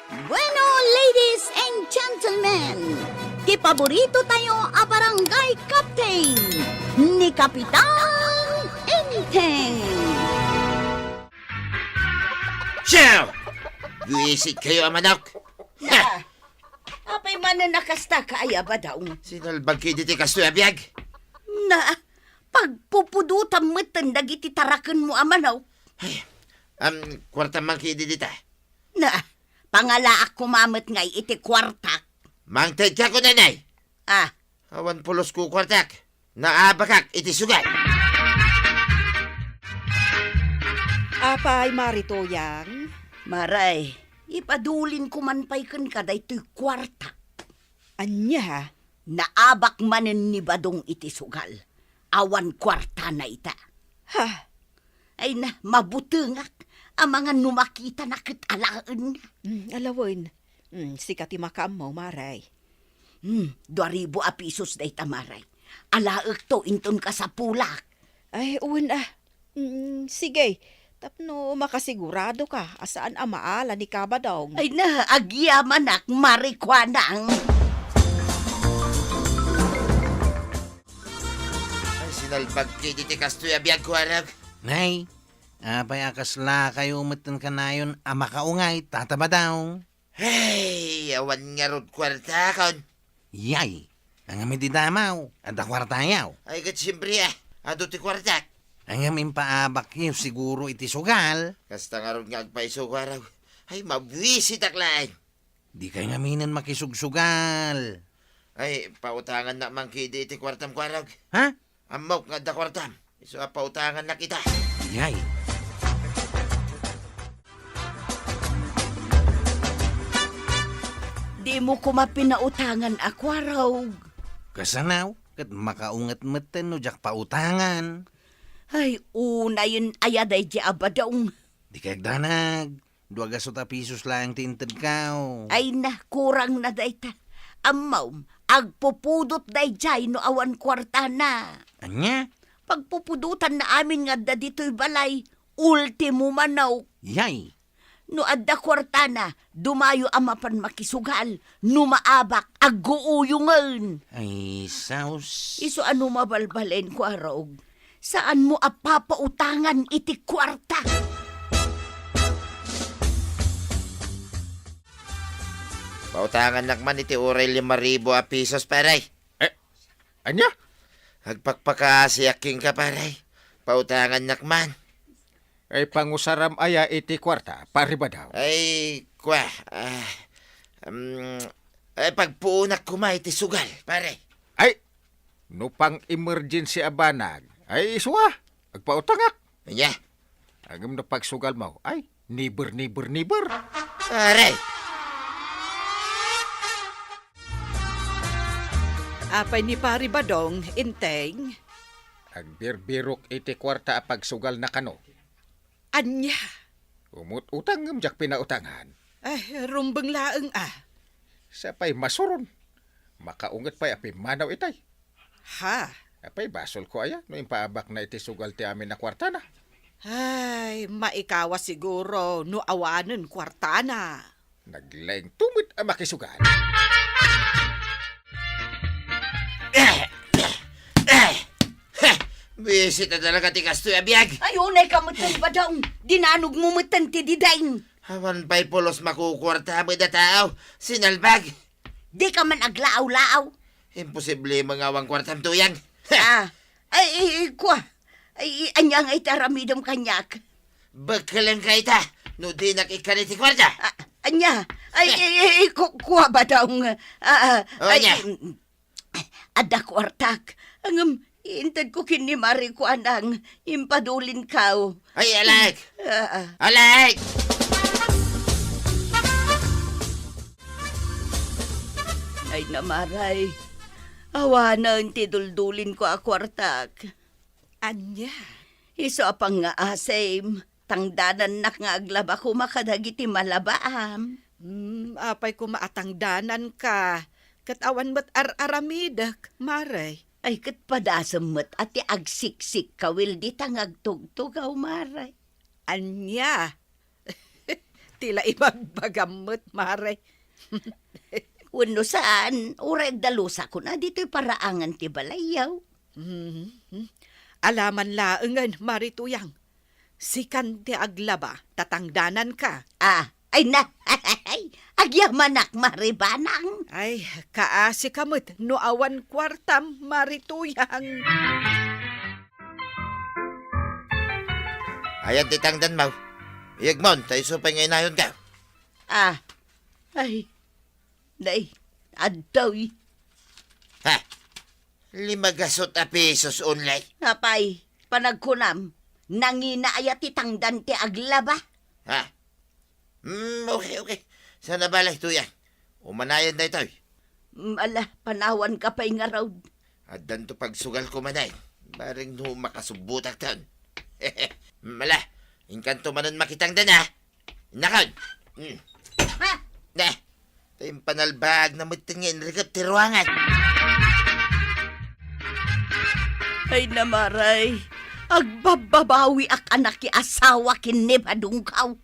Bueno, ladies and gentlemen, kipaborito tayo a barangay captain ni Kapitan Enteng. Ciao! Buwisit kayo, amanok! Na, apay man na nakasta kaya ba daw? Sinalbag kayo dito kastoy abiyag? Na, pagpupudutan mo dagiti tarakan mo amanaw. Kwarta man kayo dito. Na, pangala ako mamit ngay iti kwartak. Mangtad ka ko, nanay! Ah, Awan pulos ko kwartak. Naabakak, iti sugal. Apay maritoyang. maray, ipadulin ko man pa'y kan kada ito'y kwartak. Anya? Naabak manen ni Badong iti sugal. Awan kwarta na ita. Ha? Ay na, mabutengak. Ang mga numakita na kitalaan. Alawin. Sikat makaam mo, maray. 2,000 a pisos day tamaray. Alaak to, inton ka sa pulak. Ay, uwan sige. Tapno makasigurado ka asaan ang maala ni Kabadong. Ay na, agyamanak, marikwanang. Ay, sinalbag kayo dito kastoy abiyag ko, arag. Nay, apay akasla kayo umatan ka na yun, makaungay, tataba daw. Hey, awan nga rod kwarta kon. Yay, ang amin di damaw, at kwartayaw. Ay, kat siyempre ado ti kwartak. Ang amin paabak yun, siguro iti sugal. Kasta nga rod nga agpaiso ko, araw. Ay, mabwisit aklaan. Di kayo ngaminan makisugsugal. Ay, pautangan na man kayo dito kwartam ko, arag. Ha? Amok nga da kwartam. Iso pautangan na kita. Yay. Di mo ko mapinautangan ako, araw. Kasanaw, kat makaungat matan no jak pautangan. Ay, una yun ayaday di abadong. Di kayo danag, 200 pisos lang tintad kao. Ay na, kurang na dayta. Amaw, agpupudot day jay no awan kwarta na. Anya? Pagpupudutan na amin nga da dito'y balay, ultimo manaw. Yay. No adda kwarta na, dumayo amapan makisugal, numaabak, agguuyungan. Ay, saus. Iso ano mabalbalen ko araw? Saan mo apapautangan iti kwarta? Pautangan nakman iti oray 5,000 a pisos, paray. Anya? Agpakpakasi aking ka, paray. Pautangan nakman. Ay pangusaram aya iti kwarta, pari ba daw? Ay, kwa. Ay, pagpuunak kuma iti sugal, pare. Ay, no pang emergency abanag. Ay, suwa, agpautangak. Anya, Agam na pagsugal mo. Ay, neighbor. pare. Apay ni Pari Badong, Inteng. Agbirbirok iti kwarta a pagsugal na kano. Anya? Umut-utang ng jak pinautangan. Ay, rumbang laeng Sapay masuron. Makaungat pa'y api manaw itay. Ha? Apay basol ko aya, no impaabak na iti sugal ti amin na kwarta na. Ay, maikawa siguro, no awanan kwartana. Naglaing tumit ang makisugal. Bisit na talaga ti kastoy abiyag. Ayunay ka mutan ba daw? Dinanog mo mutan ti didain. Hawan pa'y pulos makukwarta mo da tao. Sinalbag. Di ka man aglaaw-laaw. Imposible mangawang kwartam tuyang. Kwa. Anyang ay taramidam kanyak. Bakalang ka ita. No di nakikaniti kwarta. Anya. Kuha ba daw? Anya. Ada kwartak. Intad ko kini Mari ko anang impadulin kao. Ay, alak. Alak. Ay namaray. Awanan ti duldulin ko a kwartak. Anya? Iso apang nga asem. Tangdanan nak nga aglaba ko makadagiti malabaam. Apay ko maatangdanan ka. Katawan mo't aramidak, maray. Ay kat padasamot at ti agsiksik kawil di tangagtugtugaw maray. Anya? Tila ibagbagamot, mare. Wano saan, uray dalusa ko na dito'y paraangan ti balayaw. Alaman laengan, Marituyang. Si Kante Aglaba, tatangdanan ka. Ay na, agyamanak maribanang. Ay, kaasi kamot, no awan kwartam, Marituyang. Ayan titangdan mo. Iyagmon, tayo supay ngayon na yun ka. Ay, day, addaw Ha? 5 pesos only. Napay, panagkunam, nanginaaya ti tangdan ti aglaba. Ha? Okay. Sana balay ito yan. Umanayan na ito. Ala, panawan ka pa'y nga raw. At danto pagsugal ko manay. Baring no makasubutak taon. Mala, inkanto manon makitang dana. Nakon. Ha? Na, tayong panalbag na matingin rigap ti ruangan. Ay namaray, agbababawi ak anak ki asawa kinibadungkaw.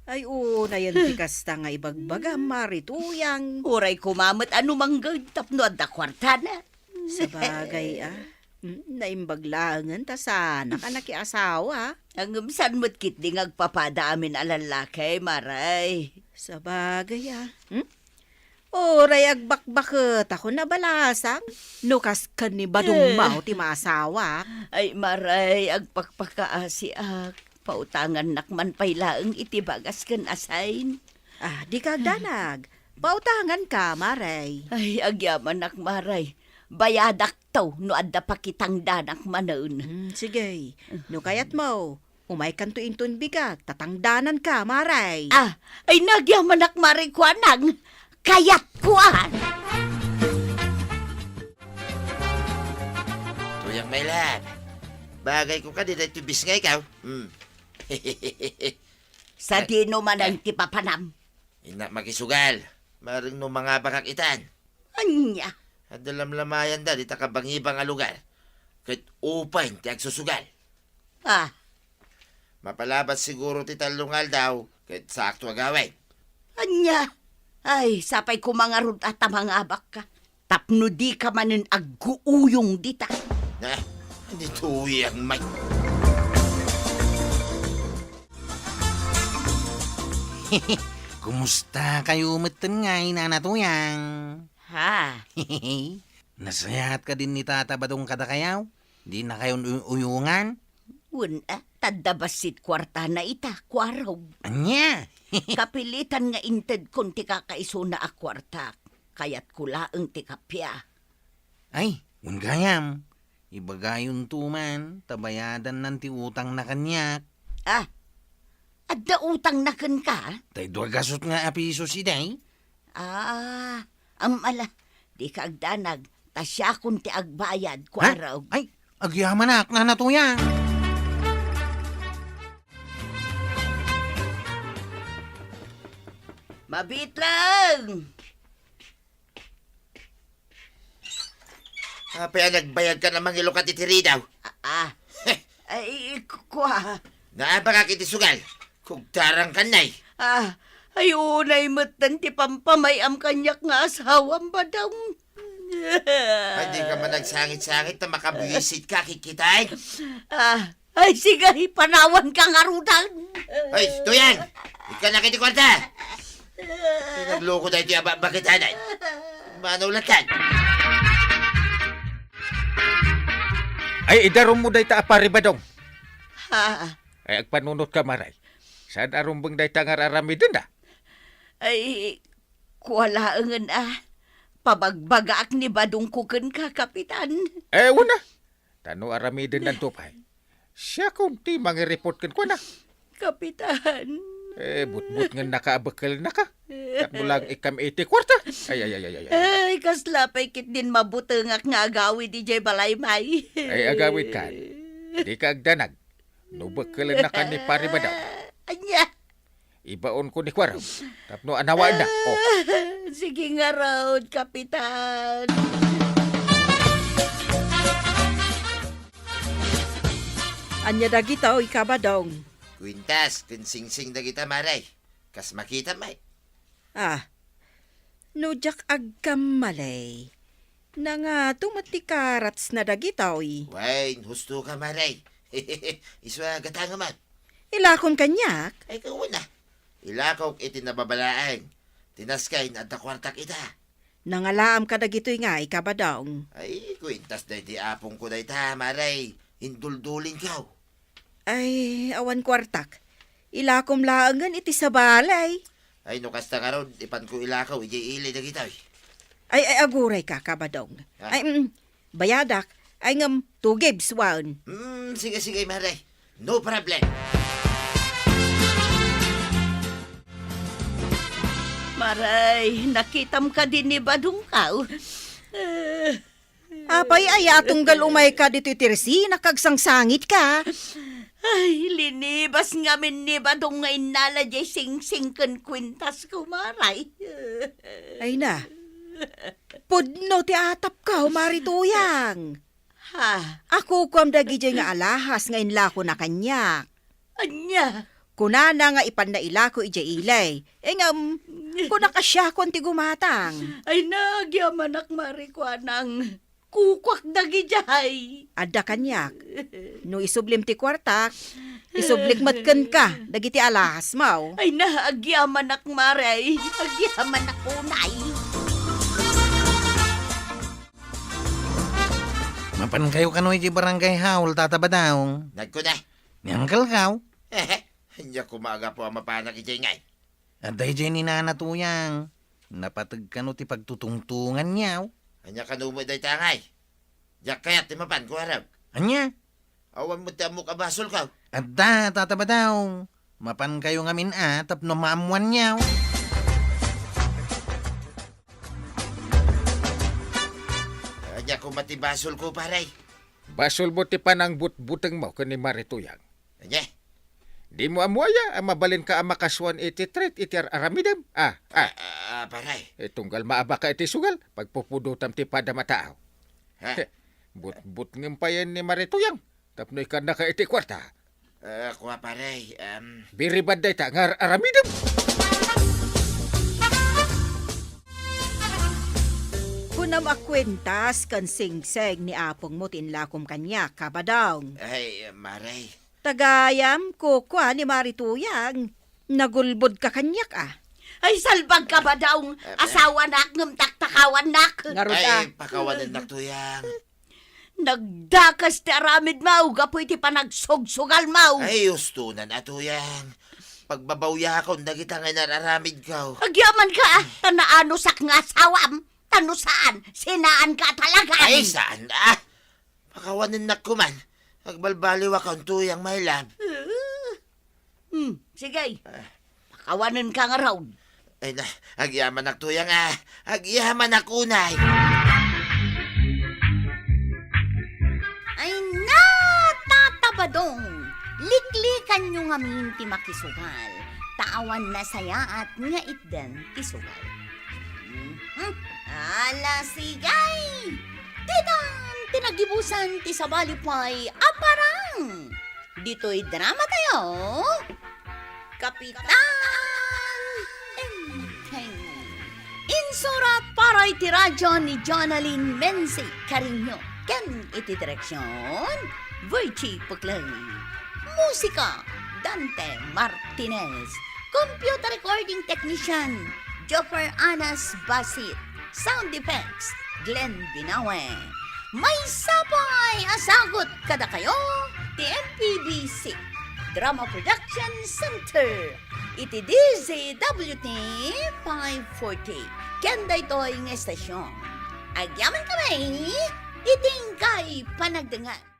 Ay, na yan tikasta nga ibagbaga, Marituyang. Uray kumamot ano manggod tapno at da kwartana. Sa bagay, naimbaglangan ta sana ka nakiasawa. Ang umsan mo't kit di ngagpapadamin alalakay, maray. Sa bagay, Oray agbakbakot ako na balasang. Nukas ka ni badong mao ti maasawa. Ay maray, agpakpakaasi ak. Pautangan nakman pailaang itibagas kan asain. Di kagdanag. Pautangan ka, Maray. Ay, agyaman ak maray. Bayadak taw no adda pakitang danak manon. Sige, no kayat mo. Umay kanto intun bigag, tatangdanan ka, Maray. Ay nagyaman ak maray kuanang. Kayat kuan. Tuyang may lab. Bagay ko ka di dahil tubis nga ikaw. Sa dino man ang tipapanam. Ina makisugal. Maring no mga bakak itan. Anya. At dalamlamayan da, di takabangibang a lugar. Kahit upain, ti agsusugal. Mapalabat siguro ti talungal daw, kahit sakto agawin. Anya. Ay, sapay ko mga rud at mga abak ka. Tapno di ka manin agguuyong dita. Na, hindi tuyang may. Kumusta kayo umatan nga, Nanatuyang? Ha? Nasayahat ka din ni Tata Badong kada kayaw? Di na kayo uyungan? Tadabasit kwarta na ita, kwaraw. Anya? Kapilitan nga inted kung ti kakaiso na a kwarta. Kayat kulaang ti kapya. Ay, ungayam. Ibagayon tuman, tabayadan ng ti utang na kanyak. Adda utang na kan ka? Tay duwagasot nga apiso si day. Amala, di ka agdanag, tasya kung ti agbayad, kwaraw. Ay, agyaman ak, Nanatuyang. Mabit lang! Kapaya nagbayad ka namang ilo ka titiri daw. Ay, kwa. Naabakak iti sugal. Kugtarang kanay. Ay, unay matan ti pampamayam kanyak nga asawang badang. Ay, di ka man nagsangit-sangit na makabuisit ka kikitay. Ay, sige, panawan ka nga rudan. Ay, tuyan! Ika na kiti kwarta! Nagloko tayo ito bakit hanay? Manulatan! Ay, idarom mo dahi ta apari badong. Ay, agpanunot ka maray. Saan arumbang dahi ta nga rarami din na? kuwalaangan Pabagbaga ak ni badong kuken ka, kapitan. Wala. Tano arami din ng tupay. Siya kunti report kan ko na. Kapitan. But nga nakaabakal na ka. Tapno lang ikam 80 kwarta. Ay, kaslapay kit din mabutengak nga agawi di jay balaymay. Ay, agawid ka. Di ka agdanag. Nubakal na ka ni pari ba daw? Anya. Ibaon ko ni Kwaraw. Tapno anawaan na. Sige nga raw, kapitan. Anya dagita o ikabadong. Quintas, kinsingsing na kita maray. Kas makita may. Nujak agkamalay. Na nga tumatikarats na dagitaw. Wain, husto ka maray. Iswa gatanga man. Ilakon kanyak. Ay kawuna. Ilakaw iti nababalaan. Tinaskay na at kwartak ita. Nangalaam ka dagitoy nga ikabadaong. Ay, kwintas na iti apong ko na ita, maray. Induldulin kaw. Ay, awan kwartak. Ilakom laangan iti sa balay. Ay, nukas na karon, ipan ko ilakaw, iji ili na kita. Ay, aguray ka, kabadong. Ah. Ay, bayadak. Ay ngam, 2 gigs wan. Sige, maray. No problem. Maray, nakitam ka din ni Badong Kaw. Apay, ay atong galumay ka dito itirsi, nakagsangsangit ka. Ay, linibas ngamin ni Badong nga inala jay sing-singken kwintas ko, maray. Ay na. Pudno ti atap ka, marituyang. Ha, Ako kuam dagi jay nga alahas nga inlako na kanyak. anya? Kunana nga ipan na ilako ija ilay. Ngam, kunaka siya kon ti gumatang. Ay, nagyamanak marikwa ng kukwak dagi jay. Adda kanyak. No isublim ti kwartak, isublik matken ka, dagiti alahas mau. Ay, nagyamanak maray. Nagyamanak unay. Mapan kayo kanoy di barangay haul tatabadaong. Nagko na. Niyangkal kaw. Hindi ko maaga po ang mapanak iti ngay. At dahil dyan ni nanatuyang. Napatag ka no ti pagtutungtungan niyaw. Anya kanumo day tangay. Diyak kayat timapan ko harap. Anya? Awan mo ti amok abasol ka. At da tatabadaong. Mapan kayo ngamin tap no maamuan niyaw. Anya ko matibasol ko paray. Basol mo ti panang but-buteng mo kani Marituyang. Anya? Di mo amuaya, mabalin ka ang makaswan iti tret iti aramidam. Paray. Tunggal maaba ka iti sugal, pagpupudutam ti padamataaw. Ha? But ng payan ni Marituyang. Tapnoy ka na ka iti kwarta. Kuha paray. Biribad day ta nga aramidam. Kunam akwentas kan singseg ni apong mo tinlakom kanya, kabadong. Ay, maray. Tagayam ko kwa ni Marituyang. Nagulbod ka kanyak Ay, salbag ka ba daw? Asawa nak, ngam taktakawan nak. Ngarod Ay, pakawanan naktuyang. Nagdakas ti aramid mau, gapoy ti panagsogsugal mau. Ay, ustunan atuyang. Pagbabawya ko, nagita nga nararamid ka. Agyaman ka, tanaano sak nga asawam. Tano saan? Sinaan ka talaga? Ay, saan? Pakawanan na kuman. Agbalbaliw akong tuyang, my love. Sige, pakawanan ka nga raw. Ay na, agyaman naktuyang agyaman nakunay. Ay na, tatabadong! Liklikan nyo nga min ti makisugal. Taawan na saya at nga itdan ti sugal. Ala sigay! Titan, tinagibusan ti sabalipay aparang! Dito'y drama tayo. Kapitan! Enteng. Insurat para iti radyo ni Jonalyn Menzi Carino. Ken iti direksyon, Virgie Puklay. Musika, Dante Martinez. Computer recording technician, Joffer Anas Basit. Sound effects, Glenn Binawe. May sabay asagot kada kayo, TMPBC. Drama Production Center. Iti DZWT 540. Kenda ito'y ng estasyon. Agyaman kami, iting kay panagdangan.